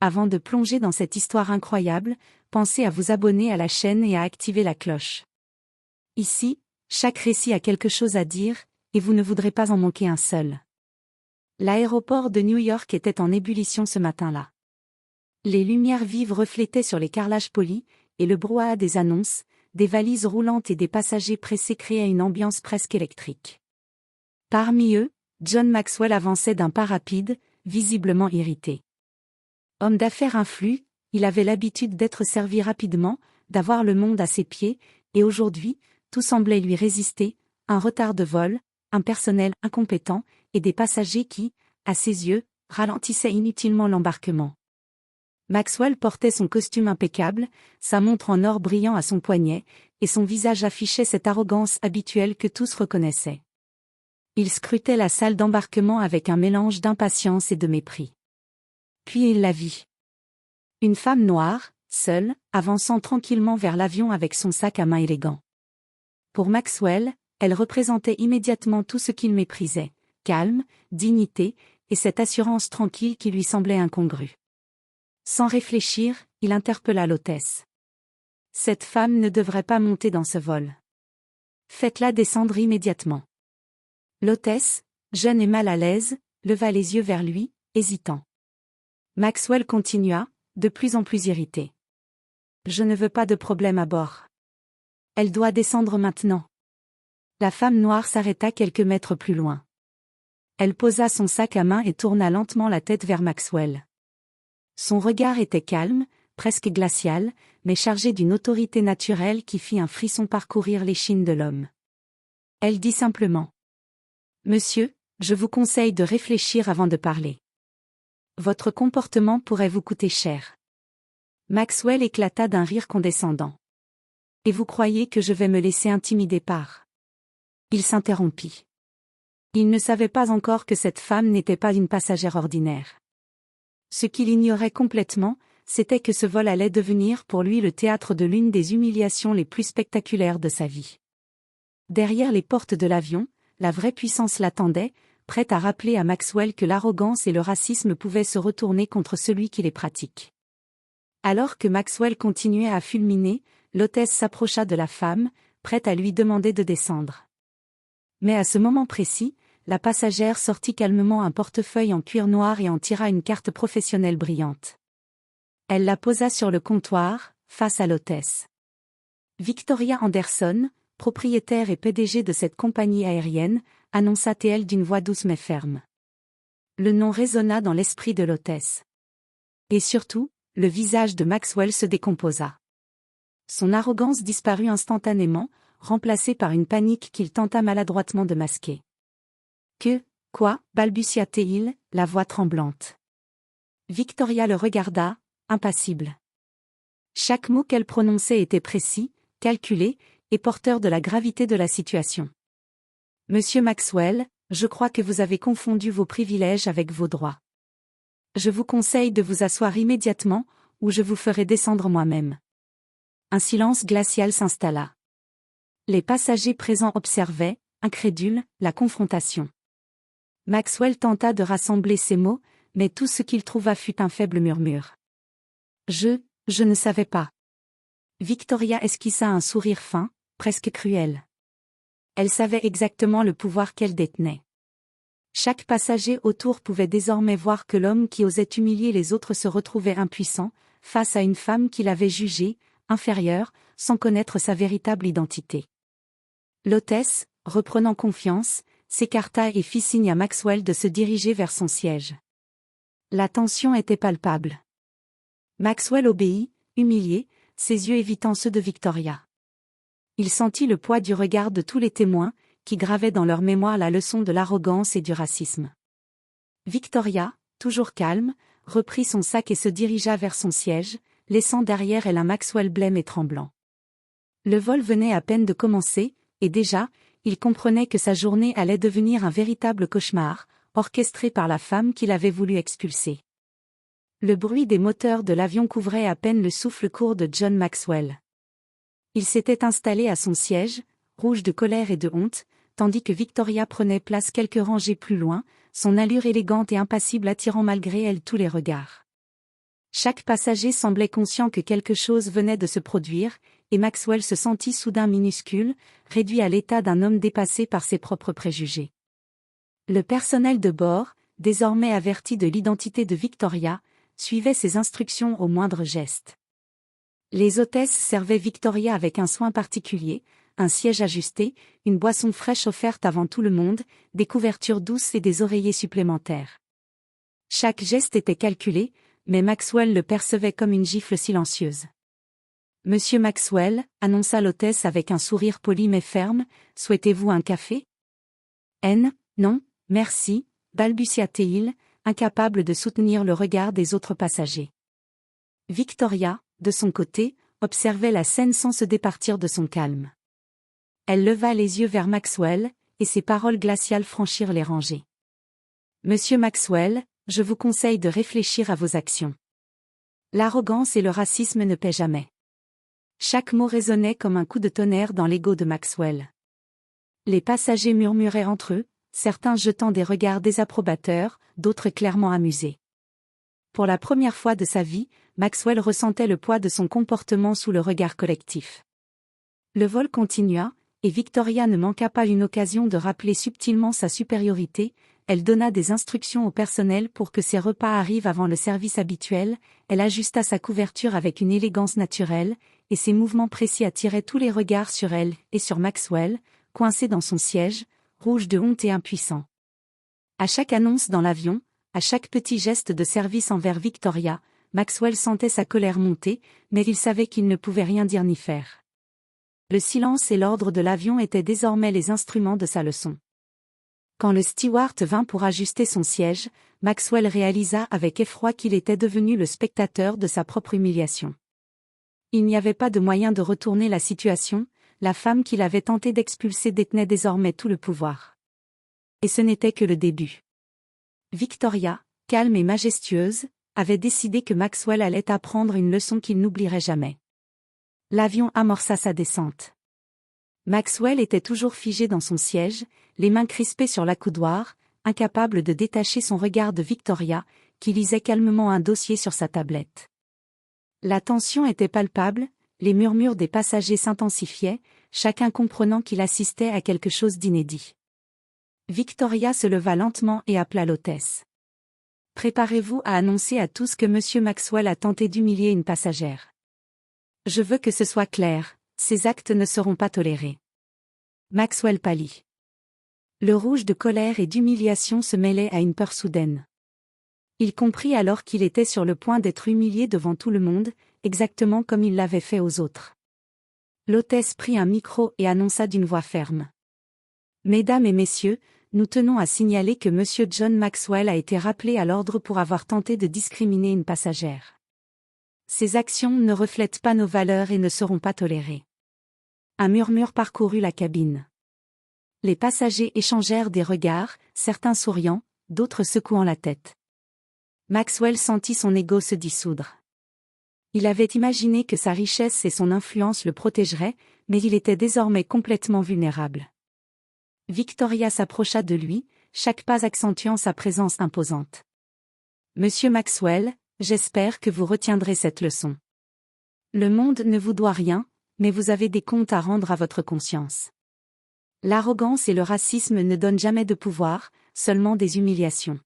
Avant de plonger dans cette histoire incroyable, pensez à vous abonner à la chaîne et à activer la cloche. Ici, chaque récit a quelque chose à dire, et vous ne voudrez pas en manquer un seul. L'aéroport de New York était en ébullition ce matin-là. Les lumières vives reflétaient sur les carrelages polis, et le brouhaha des annonces, des valises roulantes et des passagers pressés créaient une ambiance presque électrique. Parmi eux, John Maxwell avançait d'un pas rapide, visiblement irrité. Homme d'affaires influent, il avait l'habitude d'être servi rapidement, d'avoir le monde à ses pieds, et aujourd'hui, tout semblait lui résister, un retard de vol, un personnel incompétent, et des passagers qui, à ses yeux, ralentissaient inutilement l'embarquement. Maxwell portait son costume impeccable, sa montre en or brillant à son poignet, et son visage affichait cette arrogance habituelle que tous reconnaissaient. Il scrutait la salle d'embarquement avec un mélange d'impatience et de mépris. Puis il la vit. Une femme noire, seule, avançant tranquillement vers l'avion avec son sac à main élégant. Pour Maxwell, elle représentait immédiatement tout ce qu'il méprisait, calme, dignité, et cette assurance tranquille qui lui semblait incongrue. Sans réfléchir, il interpella l'hôtesse. Cette femme ne devrait pas monter dans ce vol. Faites-la descendre immédiatement. L'hôtesse, jeune et mal à l'aise, leva les yeux vers lui, hésitant. Maxwell continua, de plus en plus irrité. Je ne veux pas de problème à bord. Elle doit descendre maintenant. La femme noire s'arrêta quelques mètres plus loin. Elle posa son sac à main et tourna lentement la tête vers Maxwell. Son regard était calme, presque glacial, mais chargé d'une autorité naturelle qui fit un frisson parcourir l'échine de l'homme. Elle dit simplement. « Monsieur, je vous conseille de réfléchir avant de parler. Votre comportement pourrait vous coûter cher. » Maxwell éclata d'un rire condescendant. « Et vous croyez que je vais me laisser intimider par… » Il s'interrompit. Il ne savait pas encore que cette femme n'était pas une passagère ordinaire. Ce qu'il ignorait complètement, c'était que ce vol allait devenir pour lui le théâtre de l'une des humiliations les plus spectaculaires de sa vie. Derrière les portes de l'avion, la vraie puissance l'attendait, prête à rappeler à Maxwell que l'arrogance et le racisme pouvaient se retourner contre celui qui les pratique. Alors que Maxwell continuait à fulminer, l'hôtesse s'approcha de la femme, prête à lui demander de descendre. Mais à ce moment précis, la passagère sortit calmement un portefeuille en cuir noir et en tira une carte professionnelle brillante. Elle la posa sur le comptoir, face à l'hôtesse. Victoria Anderson, propriétaire et PDG de cette compagnie aérienne, annonça-t-elle d'une voix douce mais ferme. Le nom résonna dans l'esprit de l'hôtesse. Et surtout, le visage de Maxwell se décomposa. Son arrogance disparut instantanément, remplacée par une panique qu'il tenta maladroitement de masquer. Quoi, balbutia-t-il, la voix tremblante. Victoria le regarda, impassible. Chaque mot qu'elle prononçait était précis, calculé, et porteur de la gravité de la situation. Monsieur Maxwell, je crois que vous avez confondu vos privilèges avec vos droits. Je vous conseille de vous asseoir immédiatement, ou je vous ferai descendre moi-même. Un silence glacial s'installa. Les passagers présents observaient, incrédules, la confrontation. Maxwell tenta de rassembler ses mots, mais tout ce qu'il trouva fut un faible murmure. Je ne savais pas. Victoria esquissa un sourire fin, presque cruel. Elle savait exactement le pouvoir qu'elle détenait. Chaque passager autour pouvait désormais voir que l'homme qui osait humilier les autres se retrouvait impuissant, face à une femme qu'il avait jugée, inférieure, sans connaître sa véritable identité. L'hôtesse, reprenant confiance, s'écarta et fit signe à Maxwell de se diriger vers son siège. La tension était palpable. Maxwell obéit, humilié, ses yeux évitant ceux de Victoria. Il sentit le poids du regard de tous les témoins, qui gravaient dans leur mémoire la leçon de l'arrogance et du racisme. Victoria, toujours calme, reprit son sac et se dirigea vers son siège, laissant derrière elle un Maxwell blême et tremblant. Le vol venait à peine de commencer, et déjà, il comprenait que sa journée allait devenir un véritable cauchemar, orchestré par la femme qu'il avait voulu expulser. Le bruit des moteurs de l'avion couvrait à peine le souffle court de John Maxwell. Il s'était installé à son siège, rouge de colère et de honte, tandis que Victoria prenait place quelques rangées plus loin, son allure élégante et impassible attirant malgré elle tous les regards. Chaque passager semblait conscient que quelque chose venait de se produire, et Maxwell se sentit soudain minuscule, réduit à l'état d'un homme dépassé par ses propres préjugés. Le personnel de bord, désormais averti de l'identité de Victoria, suivait ses instructions au moindre geste. Les hôtesses servaient Victoria avec un soin particulier, un siège ajusté, une boisson fraîche offerte avant tout le monde, des couvertures douces et des oreillers supplémentaires. Chaque geste était calculé, mais Maxwell le percevait comme une gifle silencieuse. « Monsieur Maxwell, » annonça l'hôtesse avec un sourire poli mais ferme, « souhaitez-vous un café ?»« Non, merci », balbutia-t-il, incapable de soutenir le regard des autres passagers. Victoria, de son côté, observait la scène sans se départir de son calme. Elle leva les yeux vers Maxwell, et ses paroles glaciales franchirent les rangées. « Monsieur Maxwell, je vous conseille de réfléchir à vos actions. L'arrogance et le racisme ne paient jamais. » Chaque mot résonnait comme un coup de tonnerre dans l'ego de Maxwell. Les passagers murmuraient entre eux, certains jetant des regards désapprobateurs, d'autres clairement amusés. Pour la première fois de sa vie, Maxwell ressentait le poids de son comportement sous le regard collectif. Le vol continua, et Victoria ne manqua pas une occasion de rappeler subtilement sa supériorité. Elle donna des instructions au personnel pour que ses repas arrivent avant le service habituel, elle ajusta sa couverture avec une élégance naturelle, et ses mouvements précis attiraient tous les regards sur elle et sur Maxwell, coincé dans son siège, rouge de honte et impuissant. À chaque annonce dans l'avion, à chaque petit geste de service envers Victoria, Maxwell sentait sa colère monter, mais il savait qu'il ne pouvait rien dire ni faire. Le silence et l'ordre de l'avion étaient désormais les instruments de sa leçon. Quand le steward vint pour ajuster son siège, Maxwell réalisa avec effroi qu'il était devenu le spectateur de sa propre humiliation. Il n'y avait pas de moyen de retourner la situation, la femme qu'il avait tenté d'expulser détenait désormais tout le pouvoir. Et ce n'était que le début. Victoria, calme et majestueuse, avait décidé que Maxwell allait apprendre une leçon qu'il n'oublierait jamais. L'avion amorça sa descente. Maxwell était toujours figé dans son siège, les mains crispées sur l'accoudoir, incapable de détacher son regard de Victoria, qui lisait calmement un dossier sur sa tablette. La tension était palpable, les murmures des passagers s'intensifiaient, chacun comprenant qu'il assistait à quelque chose d'inédit. Victoria se leva lentement et appela l'hôtesse. « Préparez-vous à annoncer à tous que Monsieur Maxwell a tenté d'humilier une passagère. Je veux que ce soit clair, ces actes ne seront pas tolérés. » Maxwell pâlit. Le rouge de colère et d'humiliation se mêlait à une peur soudaine. Il comprit alors qu'il était sur le point d'être humilié devant tout le monde, exactement comme il l'avait fait aux autres. L'hôtesse prit un micro et annonça d'une voix ferme. « Mesdames et messieurs, nous tenons à signaler que Monsieur John Maxwell a été rappelé à l'ordre pour avoir tenté de discriminer une passagère. Ces actions ne reflètent pas nos valeurs et ne seront pas tolérées. » Un murmure parcourut la cabine. Les passagers échangèrent des regards, certains souriant, d'autres secouant la tête. Maxwell sentit son ego se dissoudre. Il avait imaginé que sa richesse et son influence le protégeraient, mais il était désormais complètement vulnérable. Victoria s'approcha de lui, chaque pas accentuant sa présence imposante. « Monsieur Maxwell, j'espère que vous retiendrez cette leçon. Le monde ne vous doit rien, mais vous avez des comptes à rendre à votre conscience. L'arrogance et le racisme ne donnent jamais de pouvoir, seulement des humiliations. »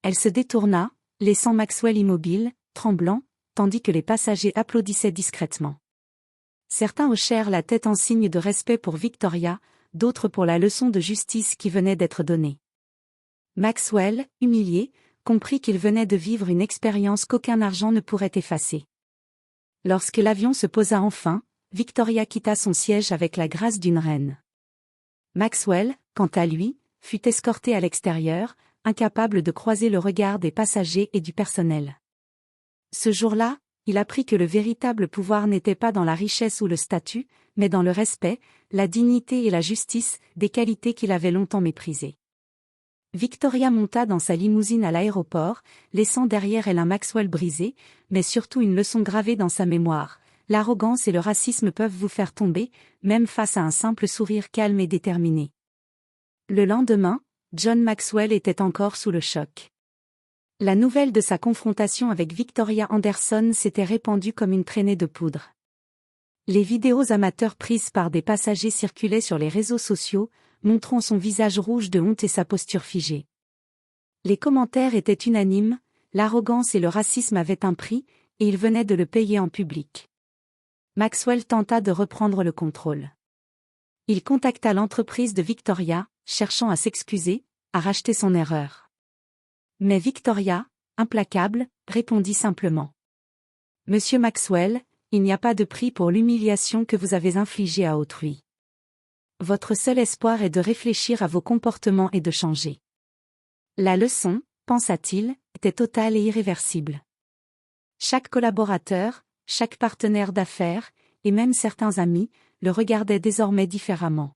Elle se détourna, laissant Maxwell immobile, tremblant, tandis que les passagers applaudissaient discrètement. Certains hochèrent la tête en signe de respect pour Victoria, d'autres pour la leçon de justice qui venait d'être donnée. Maxwell, humilié, comprit qu'il venait de vivre une expérience qu'aucun argent ne pourrait effacer. Lorsque l'avion se posa enfin, Victoria quitta son siège avec la grâce d'une reine. Maxwell, quant à lui, fut escorté à l'extérieur, incapable de croiser le regard des passagers et du personnel. Ce jour-là, il apprit que le véritable pouvoir n'était pas dans la richesse ou le statut, mais dans le respect, la dignité et la justice, des qualités qu'il avait longtemps méprisées. Victoria monta dans sa limousine à l'aéroport, laissant derrière elle un Maxwell brisé, mais surtout une leçon gravée dans sa mémoire. L'arrogance et le racisme peuvent vous faire tomber, même face à un simple sourire calme et déterminé. Le lendemain, John Maxwell était encore sous le choc. La nouvelle de sa confrontation avec Victoria Anderson s'était répandue comme une traînée de poudre. Les vidéos amateurs prises par des passagers circulaient sur les réseaux sociaux, montrant son visage rouge de honte et sa posture figée. Les commentaires étaient unanimes, l'arrogance et le racisme avaient un prix, et il venait de le payer en public. Maxwell tenta de reprendre le contrôle. Il contacta l'entreprise de Victoria, cherchant à s'excuser, à racheter son erreur. Mais Victoria, implacable, répondit simplement. « Monsieur Maxwell, il n'y a pas de prix pour l'humiliation que vous avez infligée à autrui. Votre seul espoir est de réfléchir à vos comportements et de changer. » La leçon, pensa-t-il, était totale et irréversible. Chaque collaborateur, chaque partenaire d'affaires, et même certains amis, le regardaient désormais différemment.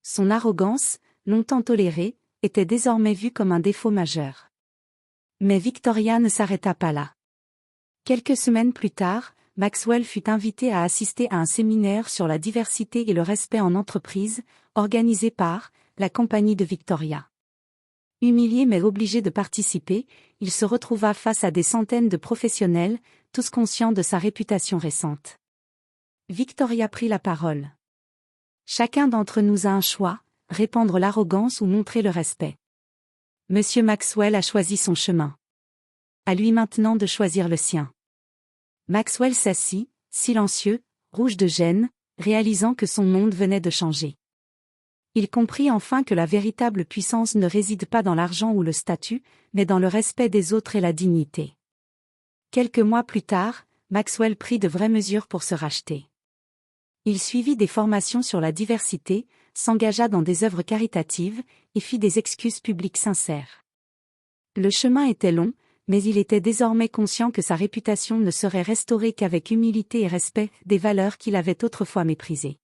Son arrogance, longtemps tolérée, était désormais vue comme un défaut majeur. Mais Victoria ne s'arrêta pas là. Quelques semaines plus tard, Maxwell fut invité à assister à un séminaire sur la diversité et le respect en entreprise, organisé par la compagnie de Victoria. Humilié mais obligé de participer, il se retrouva face à des centaines de professionnels, tous conscients de sa réputation récente. Victoria prit la parole. « Chacun d'entre nous a un choix, répandre l'arrogance ou montrer le respect. Monsieur Maxwell a choisi son chemin. À lui maintenant de choisir le sien. » Maxwell s'assit, silencieux, rouge de gêne, réalisant que son monde venait de changer. Il comprit enfin que la véritable puissance ne réside pas dans l'argent ou le statut, mais dans le respect des autres et la dignité. Quelques mois plus tard, Maxwell prit de vraies mesures pour se racheter. Il suivit des formations sur la diversité, s'engagea dans des œuvres caritatives, et fit des excuses publiques sincères. Le chemin était long, mais il était désormais conscient que sa réputation ne serait restaurée qu'avec humilité et respect, des valeurs qu'il avait autrefois méprisées.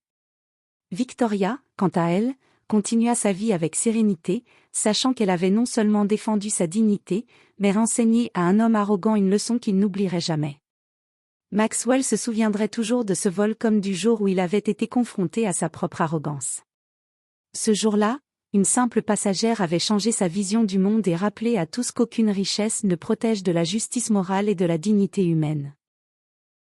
Victoria, quant à elle, continua sa vie avec sérénité, sachant qu'elle avait non seulement défendu sa dignité, mais enseigné à un homme arrogant une leçon qu'il n'oublierait jamais. Maxwell se souviendrait toujours de ce vol comme du jour où il avait été confronté à sa propre arrogance. Ce jour-là, une simple passagère avait changé sa vision du monde et rappelé à tous qu'aucune richesse ne protège de la justice morale et de la dignité humaine.